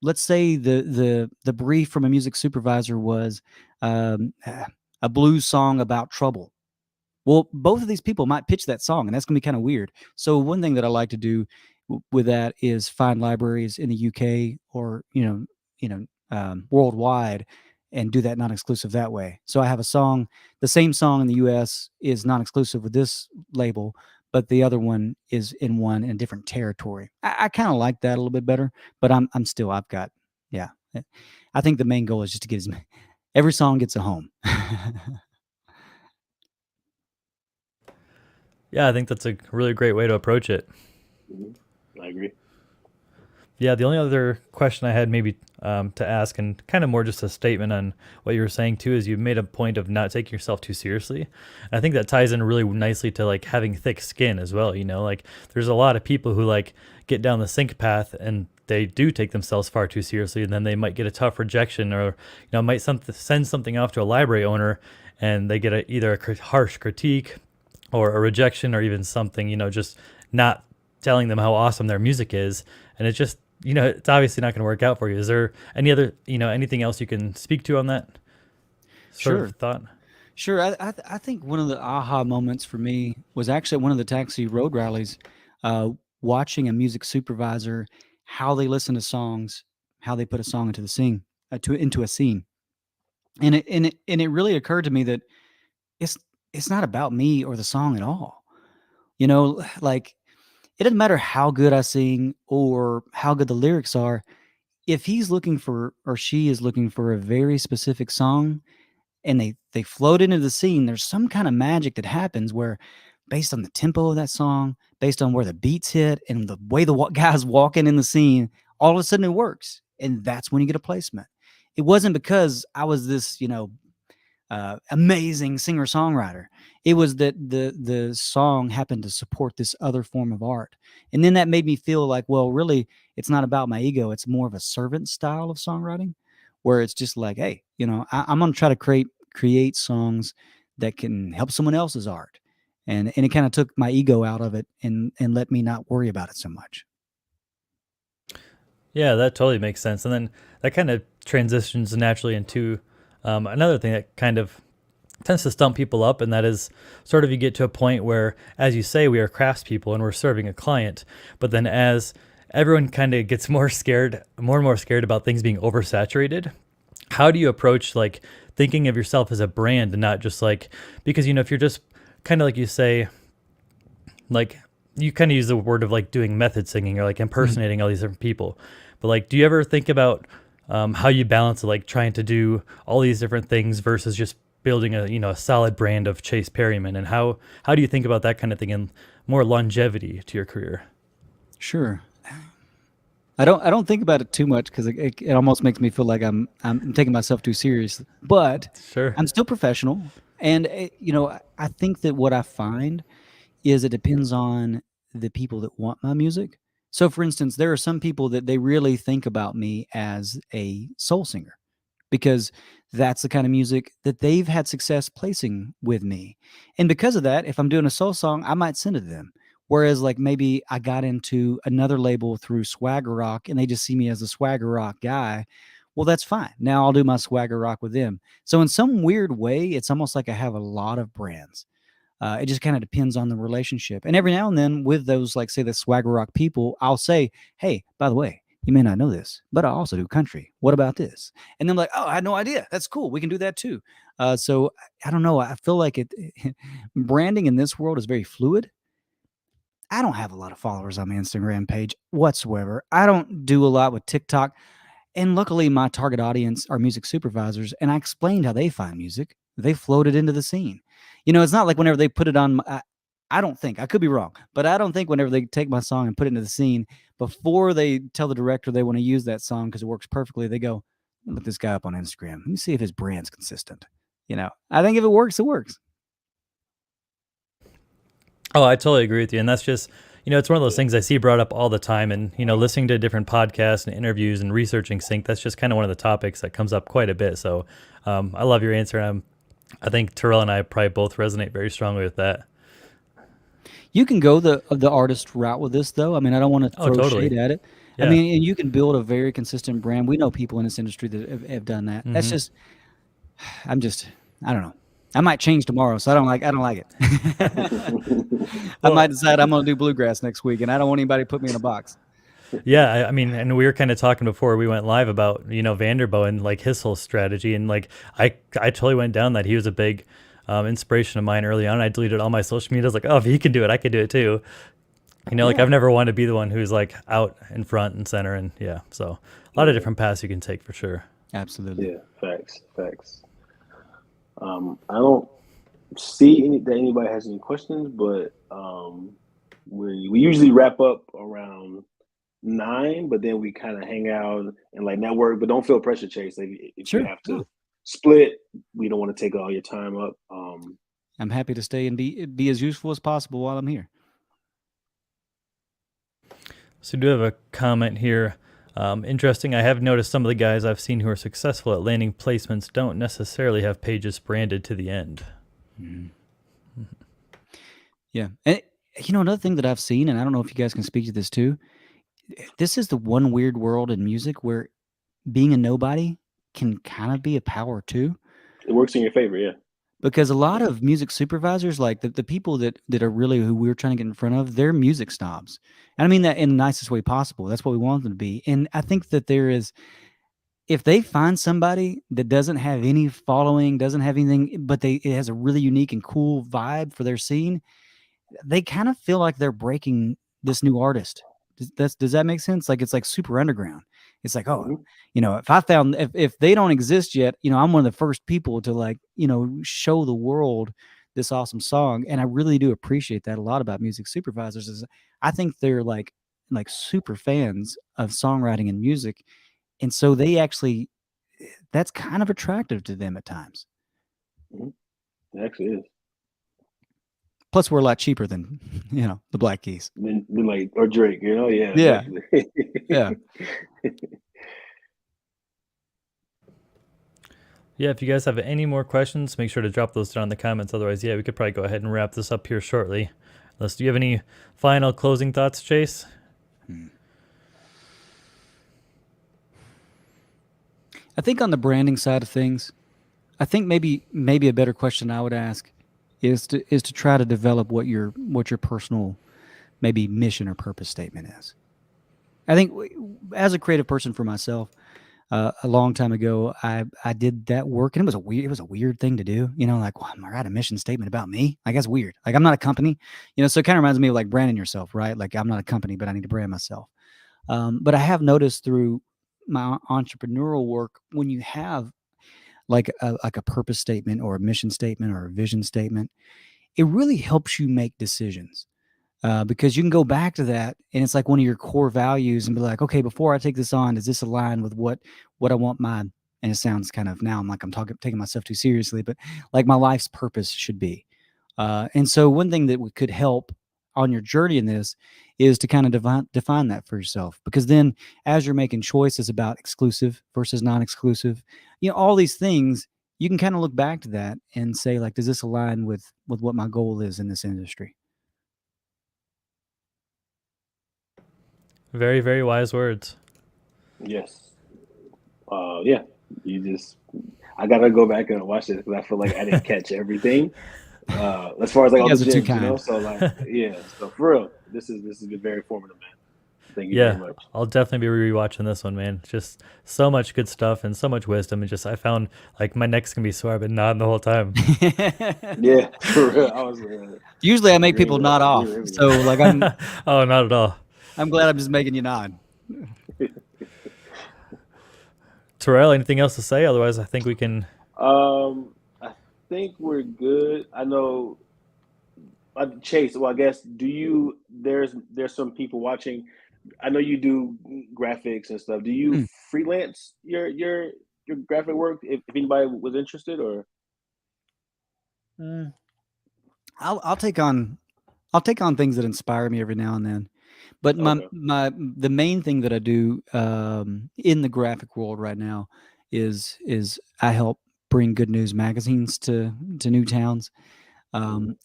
Speaker 2: Let's say the brief from a music supervisor was a blues song about trouble. Well, both of these people might pitch that song, and that's going to be kind of weird. So one thing that I like to do with that is find libraries in the UK or worldwide, and do that non-exclusive that way. So I have a song, the same song in the US is non-exclusive with this label, but the other one is in a different territory. I kind of like that a little bit better, but I've got, yeah. I think the main goal is just to get every song gets a home.
Speaker 3: Yeah, I think that's a really great way to approach it.
Speaker 1: I agree.
Speaker 3: Yeah, the only other question I had maybe to ask, and kind of more just a statement on what you were saying too, is you made a point of not taking yourself too seriously. And I think that ties in really nicely to like having thick skin as well. Like there's a lot of people who like get down the sync path and they do take themselves far too seriously, and then they might get a tough rejection, or might send something off to a library owner, and they get either a harsh critique or a rejection, or even something just not telling them how awesome their music is, and it just it's obviously not going to work out for you. Is there any other anything else you can speak to on that sort of thought?
Speaker 2: Sure. I think one of the aha moments for me was actually at one of the Taxi Road rallies, watching a music supervisor, how they listen to songs, how they put a song into a scene, and it really occurred to me that it's not about me or the song at all. Like it doesn't matter how good I sing or how good the lyrics are. If he's looking for, or she is looking for, a very specific song, and they float into the scene, there's some kind of magic that happens where, based on the tempo of that song, based on where the beats hit, and the way the guys walking in the scene, all of a sudden it works, and that's when you get a placement. It wasn't because I was this, amazing singer songwriter. It was that the song happened to support this other form of art, and then that made me feel like, well, really, it's not about my ego. It's more of a servant style of songwriting, where it's just like, hey, I'm gonna try to create songs that can help someone else's art, and it kind of took my ego out of it and let me not worry about it so much.
Speaker 3: Yeah, that totally makes sense. And then that kind of transitions naturally into another thing that kind of tends to stump people up, and that is sort of you get to a point where, as you say, we are craftspeople and we're serving a client. But then as everyone kind of gets more and more scared about things being oversaturated, how do you approach like thinking of yourself as a brand and not just like, because, if you're just kind of like you say, like you kind of use the word of like doing method singing or like impersonating all these different people. But like, do you ever think about how you balance like trying to do all these different things versus just building a solid brand of Chase Perryman, and how do you think about that kind of thing and more longevity to your career?
Speaker 2: Sure. I don't think about it too much because it almost makes me feel like I'm taking myself too seriously. But
Speaker 3: Sure.
Speaker 2: I'm still professional, and I think that what I find is it depends on the people that want my music. So, for instance, there are some people that they really think about me as a soul singer because that's the kind of music that they've had success placing with me. And because of that, if I'm doing a soul song, I might send it to them. Whereas, like, maybe I got into another label through Swagger Rock and they just see me as a Swagger Rock guy. Well, that's fine. Now I'll do my Swagger Rock with them. So, in some weird way, it's almost like I have a lot of brands. It just kind of depends on the relationship. And every now and then, with those, like, say, the Swagger Rock people, I'll say, hey, by the way, you may not know this, but I also do country. What about this? And then, like, oh, I had no idea. That's cool. We can do that too. So I don't know. I feel like branding in this world is very fluid. I don't have a lot of followers on my Instagram page whatsoever. I don't do a lot with TikTok. And luckily, my target audience are music supervisors, and I explained how they find music. They float it into the scene. It's not like whenever they put it on, I don't think, I could be wrong, but I don't think whenever they take my song and put it into the scene, before they tell the director they want to use that song because it works perfectly, they go, look this guy up on Instagram. Let me see if his brand's consistent. I think if it works, it works.
Speaker 3: Oh, I totally agree with you. And that's just, it's one of those things I see brought up all the time. And, listening to different podcasts and interviews and researching sync, that's just kind of one of the topics that comes up quite a bit. So I love your answer. And I think Terrell and I probably both resonate very strongly with that.
Speaker 2: You can go the artist route with this, though. I mean, I don't want to throw
Speaker 3: totally.
Speaker 2: shade at it.
Speaker 3: Yeah.
Speaker 2: I mean, and you can build a very consistent brand. We know people in this industry that have done that. That's just, I don't know. I might change tomorrow, so I don't like it. I might decide I'm going to do bluegrass next week, and I don't want anybody to put me in a box.
Speaker 3: Yeah, I mean, and we were kind of talking before we went live about, Vanderbo and like his whole strategy. And like, I totally went down that. He was a big inspiration of mine early on. I deleted all my social media. I was like, oh, if he can do it, I can do it too. Like I've never wanted to be the one who's like out in front and center. And yeah, so a lot of different paths you can take for sure.
Speaker 2: Absolutely.
Speaker 1: Yeah, facts. I don't see that anybody has any questions, but we usually wrap up around 9, but then we kind of hang out and like network. But don't feel pressure, Chase. Like if
Speaker 2: Sure.
Speaker 1: you have to split, we don't want to take all your time up.
Speaker 2: I'm happy to stay and be as useful as possible while I'm here.
Speaker 3: So we do have a comment here. Interesting. I have noticed some of the guys I've seen who are successful at landing placements don't necessarily have pages branded to the end.
Speaker 2: Mm-hmm. Yeah. And, another thing that I've seen, and I don't know if you guys can speak to this too, this is the one weird world in music where being a nobody can kind of be a power too.
Speaker 1: It works in your favor, yeah.
Speaker 2: Because a lot of music supervisors, like the people that are really who we're trying to get in front of, they're music snobs. And I mean that in the nicest way possible. That's what we want them to be. And I think that if they find somebody that doesn't have any following, doesn't have anything, but it has a really unique and cool vibe for their scene, they kind of feel like they're breaking this new artist Does that make sense? Like, it's like super underground. It's like, oh,
Speaker 1: Mhm.
Speaker 2: if they don't exist yet, I'm one of the first people to, like, show the world this awesome song. And I really do appreciate that a lot about music supervisors. Is I think they're like super fans of songwriting and music, and so they actually, that's kind of attractive to them at times.
Speaker 1: Mhm. It actually is.
Speaker 2: Plus, we're a lot cheaper than the Black Keys.
Speaker 1: Been like, or Drake, yeah,
Speaker 2: Yeah,
Speaker 1: definitely.
Speaker 2: yeah.
Speaker 3: Yeah, if you guys have any more questions, make sure to drop those down in the comments. Otherwise, yeah, we could probably go ahead and wrap this up here shortly. Unless, do you have any final closing thoughts, Chase?
Speaker 2: I think on the branding side of things, I think maybe a better question I would ask is to try to develop what your personal maybe mission or purpose statement is. I think as a creative person for myself, a long time ago, I did that work, and it was a weird thing to do. Like, well, I'm gonna write a mission statement about me. Like, that's weird. Like, I'm not a company. So it kind of reminds me of like branding yourself, right? Like, I'm not a company, but I need to brand myself. But I have noticed through my entrepreneurial work, when you have like a purpose statement or a mission statement or a vision statement, it really helps you make decisions. Because you can go back to that, and it's like one of your core values, and be like, okay, before I take this on, does this align with what I want my, and it sounds kind of, now I'm like, taking myself too seriously, but like my life's purpose should be. And so one thing that could help on your journey in this is to kind of define that for yourself, because then as you're making choices about exclusive versus non-exclusive, all these things, you can kind of look back to that and say, like, does this align with what my goal is in this industry?
Speaker 3: Very, very wise words.
Speaker 1: Yes. Yeah. I gotta go back and watch it because I feel like I didn't catch everything. As far as like
Speaker 2: You
Speaker 1: all the
Speaker 2: guys are too
Speaker 1: gems,
Speaker 2: kind.
Speaker 1: So like, yeah. So for real, this has been very informative, man. Thank you very
Speaker 3: Yeah,
Speaker 1: much.
Speaker 3: I'll definitely be rewatching this one, man. Just so much good stuff and so much wisdom. And just, I found like my neck's gonna be sore. I've been nodding the whole time.
Speaker 1: Yeah, for real. I was
Speaker 2: Usually I make
Speaker 1: agreeing
Speaker 2: people
Speaker 1: with
Speaker 2: nod off.
Speaker 1: everything.
Speaker 2: So like
Speaker 3: Oh, not at all.
Speaker 2: I'm glad I'm just making you nod.
Speaker 3: Terrell, anything else to say? Otherwise, I think we can.
Speaker 1: I think we're good. I know, Chase. Well, I guess there's some people watching. I know you do graphics and stuff. Do you freelance your graphic work if anybody was interested, or?
Speaker 2: I'll take on things that inspire me every now and then. But
Speaker 1: Okay.
Speaker 2: the main thing that I do in the graphic world right now is I help bring good news magazines to new towns.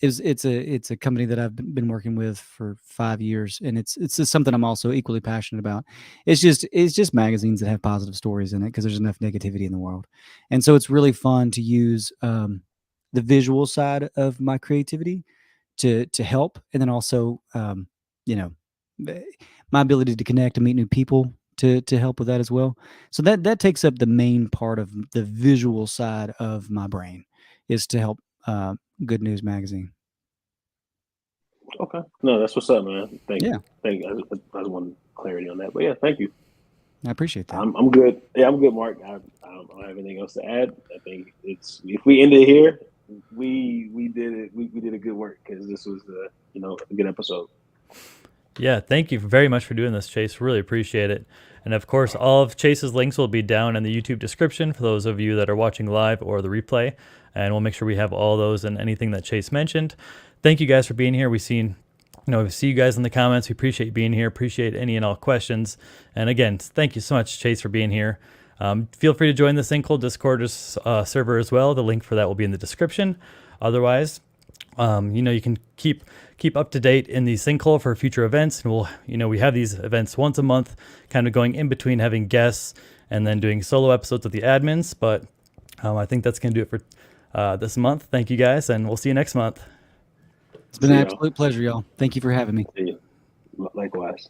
Speaker 2: It's a company that I've been working with for 5 years, and it's just something I'm also equally passionate about. It's just magazines that have positive stories in it, because there's enough negativity in the world, and so it's really fun to use the visual side of my creativity to help, and then also you know my ability to connect and meet new people to help with that as well. So that takes up the main part of the visual side of my brain, is to help Good News Magazine.
Speaker 1: Okay. No, that's what's up, man. Thank
Speaker 2: Yeah.
Speaker 1: you. Thank you. I just wanted clarity on that, but yeah, thank you.
Speaker 2: I appreciate that.
Speaker 1: I'm good. Yeah, I'm good, Mark. I don't have anything else to add. I think if we end it here, we did it. We did a good work, because this was a good episode.
Speaker 3: Yeah, thank you very much for doing this, Chase. Really appreciate it. And of course, all of Chase's links will be down in the YouTube description for those of you that are watching live or the replay. And we'll make sure we have all those and anything that Chase mentioned. Thank you guys for being here. We see you guys in the comments. We appreciate you being here. Appreciate any and all questions. And again, thank you so much, Chase, for being here. Feel free to join the Sinkhole Discord server as well. The link for that will be in the description. Otherwise, you can keep up to date in the Sinkhole for future events. And we have these events once a month, kind of going in between having guests and then doing solo episodes with the admins. But I think that's going to do it for this month. Thank you guys, and we'll see you next month.
Speaker 2: It's been an absolute pleasure, y'all. Thank you for having me.
Speaker 1: Likewise.